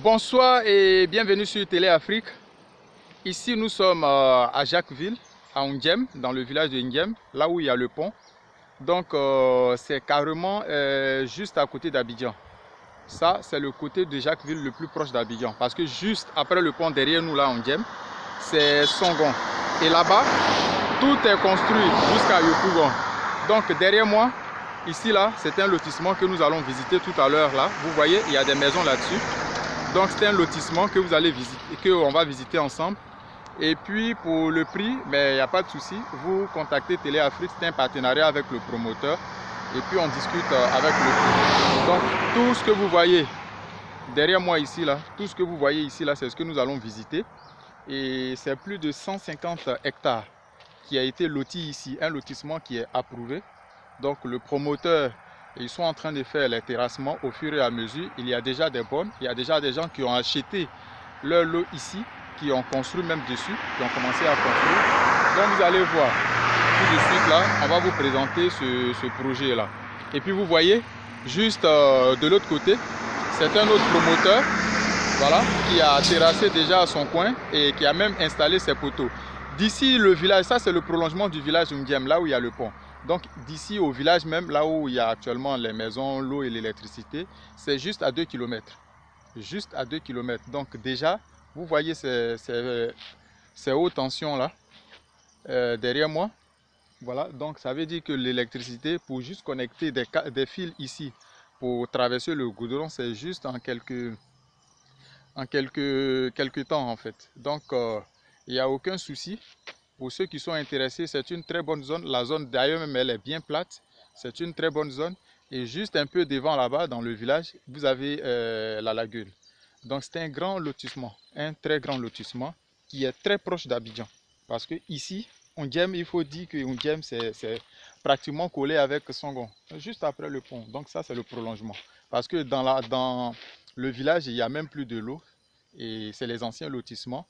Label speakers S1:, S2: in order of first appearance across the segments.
S1: Bonsoir et bienvenue sur Télé Afrique. Ici nous sommes à Jacquesville, à Ndjem, dans le village de Ndjem, là où il y a le pont. Donc c'est carrément juste à côté d'Abidjan. Ça c'est le côté de Jacquesville le plus proche d'Abidjan. Parce que juste après le pont derrière nous là en Ndjem, c'est Songon. Et là-bas, tout est construit jusqu'à Yopougon. Donc derrière moi, ici là, c'est un lotissement que nous allons visiter tout à l'heure là. Vous voyez, il y a des maisons là-dessus. Donc c'est un lotissement que vous allez visiter, qu'on va visiter ensemble. Et puis pour le prix, il n'y a pas de souci. Vous contactez Télé Afrique, c'est un partenariat avec le promoteur. Et puis on discute avec le prix. Donc tout ce que vous voyez derrière moi ici là, tout ce que vous voyez ici là, c'est ce que nous allons visiter. Et c'est plus de 150 hectares qui a été loti ici, un lotissement qui est approuvé. Donc le promoteur, ils sont en train de faire les terrassements au fur et à mesure. Il y a déjà des bornes, il y a déjà des gens qui ont acheté leur lot ici, qui ont construit même dessus, qui ont commencé à construire. Donc vous allez voir, tout de suite là, on va vous présenter ce projet là. Et puis vous voyez, juste de l'autre côté, c'est un autre promoteur, voilà, qui a terrassé déjà à son coin et qui a même installé ses poteaux. D'ici le village, ça c'est le prolongement du village Ndjem, là où il y a le pont. Donc d'ici au village même, là où il y a actuellement les maisons, l'eau et l'électricité, c'est juste à 2 km. Juste à 2 km. Donc déjà, vous voyez ces hautes tensions là, derrière moi. Voilà, donc ça veut dire que l'électricité, pour juste connecter des fils ici, pour traverser le goudron, c'est juste en quelques temps en fait. Donc il n'y a aucun souci. Pour ceux qui sont intéressés, c'est une très bonne zone. La zone d'ailleurs même, elle est bien plate. C'est une très bonne zone. Et juste un peu devant là-bas, dans le village, vous avez la lagune. Donc c'est un grand lotissement, un très grand lotissement qui est très proche d'Abidjan. Parce que ici, Ndjem, il faut dire que Ndjem, c'est pratiquement collé avec Songon, juste après le pont. Donc ça, c'est le prolongement. Parce que dans le village, il n'y a même plus de l'eau. Et c'est les anciens lotissements.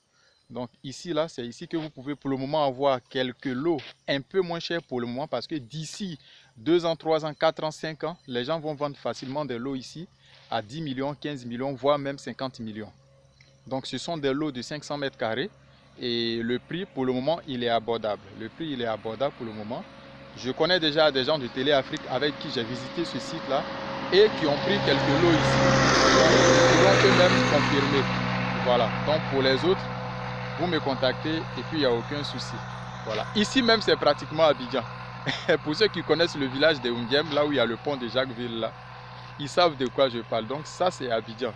S1: Donc ici, là, c'est ici que vous pouvez pour le moment avoir quelques lots un peu moins chers pour le moment. Parce que d'ici 2 ans, 3 ans, 4 ans, 5 ans, les gens vont vendre facilement des lots ici à 10 millions, 15 millions, voire même 50 millions. Donc ce sont des lots de 500 mètres carrés. Et le prix pour le moment, il est abordable. Le prix, il est abordable pour le moment. Je connais déjà des gens de Télé Afrique avec qui j'ai visité ce site-là et qui ont pris quelques lots ici. Ils vont eux-mêmes confirmer. Voilà. Donc pour les autres, vous me contactez et puis il n'y a aucun souci. Voilà. Ici même, c'est pratiquement Abidjan. Pour ceux qui connaissent le village de Ndjem, là où il y a le pont de Jacquesville, là, ils savent de quoi je parle. Donc ça, c'est Abidjan.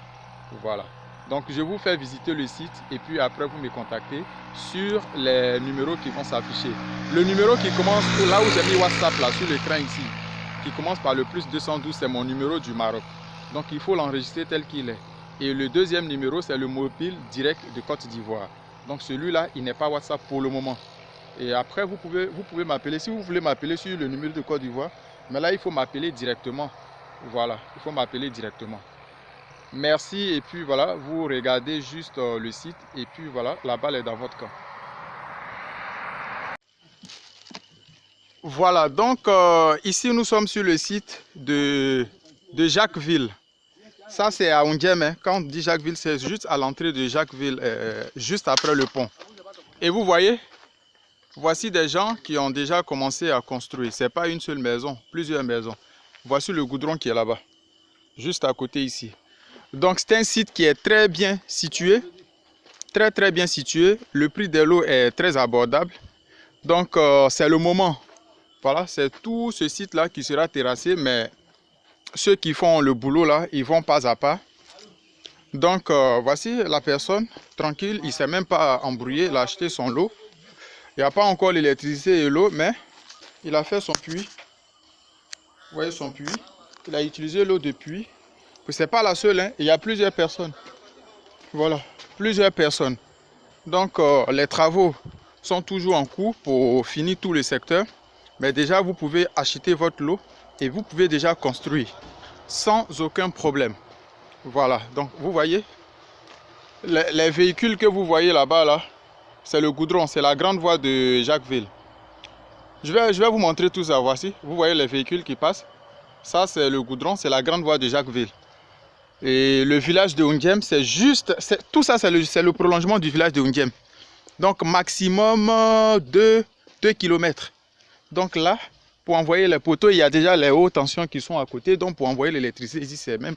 S1: Voilà. Donc je vous fais visiter le site et puis après vous me contactez sur les numéros qui vont s'afficher. Le numéro qui commence là où j'ai mis WhatsApp là sur l'écran ici, qui commence par le +212, c'est mon numéro du Maroc. Donc il faut l'enregistrer tel qu'il est. Et le deuxième numéro, c'est le mobile direct de Côte d'Ivoire. Donc celui-là, il n'est pas WhatsApp pour le moment. Et après, vous pouvez m'appeler. Si vous voulez m'appeler sur le numéro de Côte d'Ivoire, mais là, il faut m'appeler directement. Voilà, il faut m'appeler directement. Merci. Et puis voilà, vous regardez juste le site. Et puis voilà, la balle est dans votre camp. Voilà, donc ici, nous sommes sur le site de Jacquesville. Ça, c'est à Ndjem. Hein. Quand on dit Jacquesville, c'est juste à l'entrée de Jacquesville, juste après le pont. Et vous voyez, voici des gens qui ont déjà commencé à construire. Ce n'est pas une seule maison, plusieurs maisons. Voici le goudron qui est là-bas, juste à côté ici. Donc, c'est un site qui est très bien situé. Très bien situé. Le prix des lots est très abordable. Donc, c'est le moment. Voilà, c'est tout ce site-là qui sera terrassé, mais ceux qui font le boulot là, ils vont pas à pas. Donc voici la personne, tranquille, il ne s'est même pas embrouillé, il a acheté son lot. Il n'y a pas encore l'électricité et l'eau, mais il a fait son puits. Vous voyez son puits, il a utilisé l'eau de puits. Ce n'est pas la seule, hein. Il y a plusieurs personnes. Voilà, plusieurs personnes. Donc les travaux sont toujours en cours pour finir tout le secteur. Mais déjà, vous pouvez acheter votre lot. Et vous pouvez déjà construire sans aucun problème. Voilà, donc vous voyez, les véhicules que vous voyez là-bas, là, c'est le goudron, c'est la grande voie de Jacquesville. Je vais vous montrer tout ça, voici. Vous voyez les véhicules qui passent. Ça, c'est le goudron, c'est la grande voie de Jacquesville. Et le village de Ungem, c'est juste, tout ça c'est le prolongement du village de Ungem. Donc maximum 2 km. Donc là, pour envoyer les poteaux, il y a déjà les hautes tensions qui sont à côté. Donc pour envoyer l'électricité ici, c'est même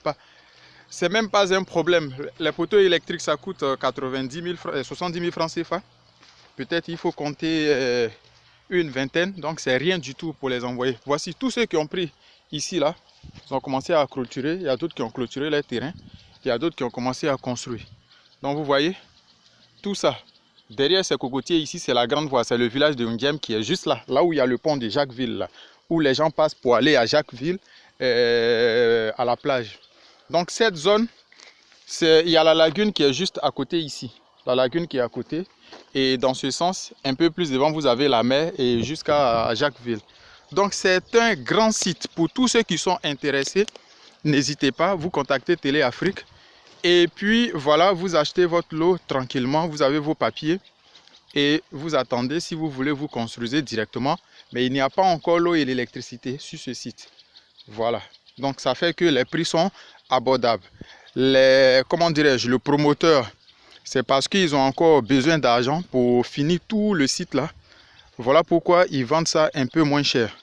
S1: pas un problème. Les poteaux électriques, ça coûte 70 000 francs CFA. Peut-être il faut compter une vingtaine. Donc c'est rien du tout pour les envoyer. Voici tous ceux qui ont pris ici, là. Ils ont commencé à clôturer. Il y a d'autres qui ont clôturé les terrains. Il y a d'autres qui ont commencé à construire. Donc vous voyez, tout ça. Derrière ces cocotiers ici, c'est la grande voie. C'est le village de Ungem qui est juste là. Là où il y a le pont de Jacquesville. Là, où les gens passent pour aller à Jacquesville, à la plage. Donc cette zone, il y a la lagune qui est juste à côté ici. La lagune qui est à côté. Et dans ce sens, un peu plus devant, vous avez la mer et jusqu'à Jacquesville. Donc c'est un grand site. Pour tous ceux qui sont intéressés, n'hésitez pas, vous contactez Télé Afrique. Et puis voilà, vous achetez votre lot tranquillement, vous avez vos papiers et vous attendez. Si vous voulez, vous construisez directement. Mais il n'y a pas encore l'eau et l'électricité sur ce site. Voilà. Donc ça fait que les prix sont abordables. Comment dirais-je, le promoteur, c'est parce qu'ils ont encore besoin d'argent pour finir tout le site là. Voilà pourquoi ils vendent ça un peu moins cher.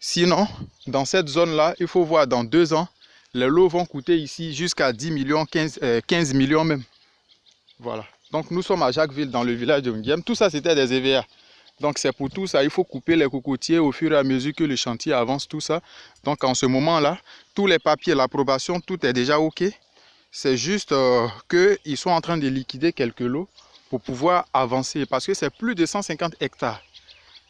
S1: Sinon, dans cette zone-là, il faut voir dans 2 ans, les lots vont coûter ici jusqu'à 10 millions, 15 millions même. Voilà. Donc nous sommes à Jacquesville, dans le village de Ungem. Tout ça, c'était des EVA. Donc c'est pour tout ça, il faut couper les cocotiers au fur et à mesure que le chantier avance, tout ça. Donc en ce moment-là, tous les papiers, l'approbation, tout est déjà OK. C'est juste qu'ils sont en train de liquider quelques lots pour pouvoir avancer. Parce que c'est plus de 150 hectares,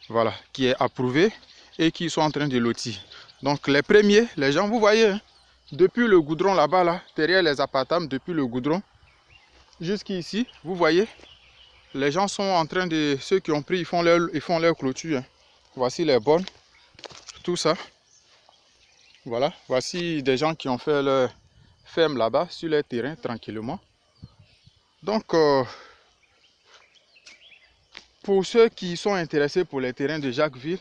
S1: voilà, qui est approuvé et qui sont en train de lotir. Donc les premiers, les gens, vous voyez, hein, depuis le goudron là-bas, là, derrière les appartements, depuis le goudron, jusqu'ici, vous voyez, les gens sont en train de, ceux qui ont pris, ils font leur clôture. Hein. Voici les bonnes, tout ça. Voilà, voici des gens qui ont fait leur ferme là-bas, sur leur terrain, tranquillement. Donc, pour ceux qui sont intéressés pour les terrains de Jacquesville,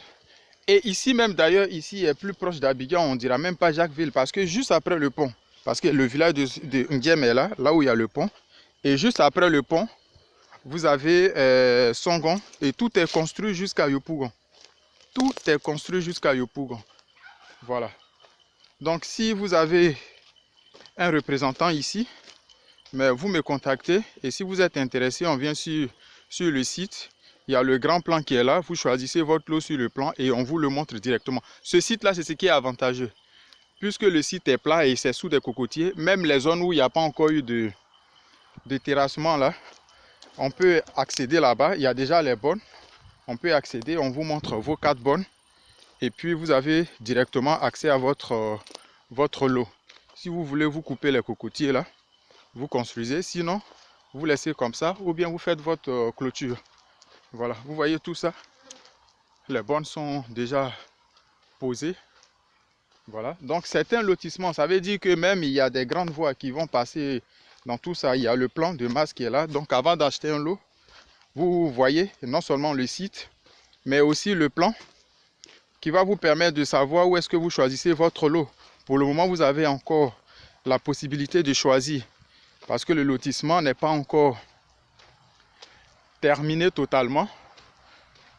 S1: et ici même d'ailleurs, ici est plus proche d'Abidjan, on ne dira même pas Jacquesville, parce que juste après le pont, parce que le village de Ungem est là, là où il y a le pont, et juste après le pont, vous avez Songon, et tout est construit jusqu'à Yopougon. Tout est construit jusqu'à Yopougon. Voilà. Donc si vous avez un représentant ici, mais vous me contactez, et si vous êtes intéressé, on vient sur le site. Il y a le grand plan qui est là, vous choisissez votre lot sur le plan et on vous le montre directement. Ce site-là, c'est ce qui est avantageux. Puisque le site est plat et c'est sous des cocotiers, même les zones où il n'y a pas encore eu de terrassement là, on peut accéder là-bas. Il y a déjà les bonnes. On peut accéder, on vous montre vos 4 bonnes. Et puis vous avez directement accès à votre lot. Si vous voulez vous couper les cocotiers là, vous construisez. Sinon, vous laissez comme ça ou bien vous faites votre clôture. Voilà, vous voyez tout ça. Les bornes sont déjà posées. Voilà, donc c'est un lotissement. Ça veut dire que même il y a des grandes voies qui vont passer dans tout ça. Il y a le plan de masse qui est là. Donc avant d'acheter un lot, vous voyez non seulement le site, mais aussi le plan qui va vous permettre de savoir où est-ce que vous choisissez votre lot. Pour le moment, vous avez encore la possibilité de choisir parce que le lotissement n'est pas encore terminé totalement.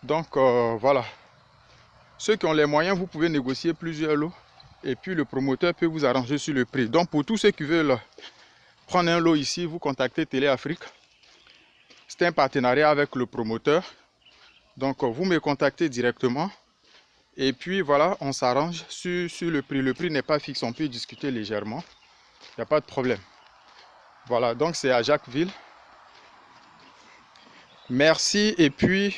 S1: Donc voilà, ceux qui ont les moyens, vous pouvez négocier plusieurs lots et puis le promoteur peut vous arranger sur le prix. Donc pour tous ceux qui veulent prendre un lot ici, vous contactez Télé Afrique. C'est un partenariat avec le promoteur. Donc vous me contactez directement et puis voilà, on s'arrange sur le prix. Le prix n'est pas fixe, on peut discuter légèrement, il n'y a pas de problème. Voilà, donc c'est à Jacquesville. Merci et puis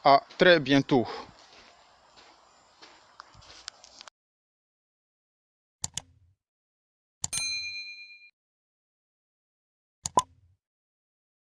S1: à très bientôt.